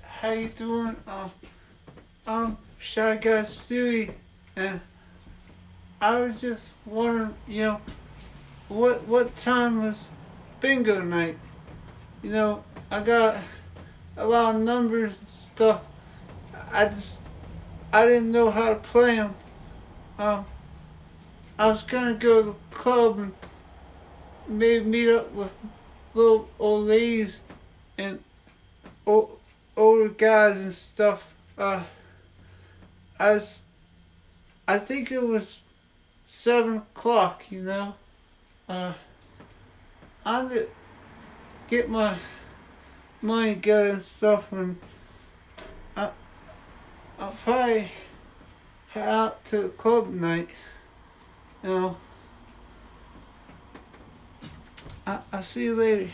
how you doing? Shy Guy Stewie, and I was just wondering, what time was bingo night? I got a lot of numbers and stuff. I just, I didn't know how to play them. Um, I was gonna go to the club and maybe meet up with little old ladies and older guys and stuff. I was, I think it was 7 o'clock. Uh, I had to get my money together and stuff, and I, I'll probably head out to the club tonight. You know, I'll see you later.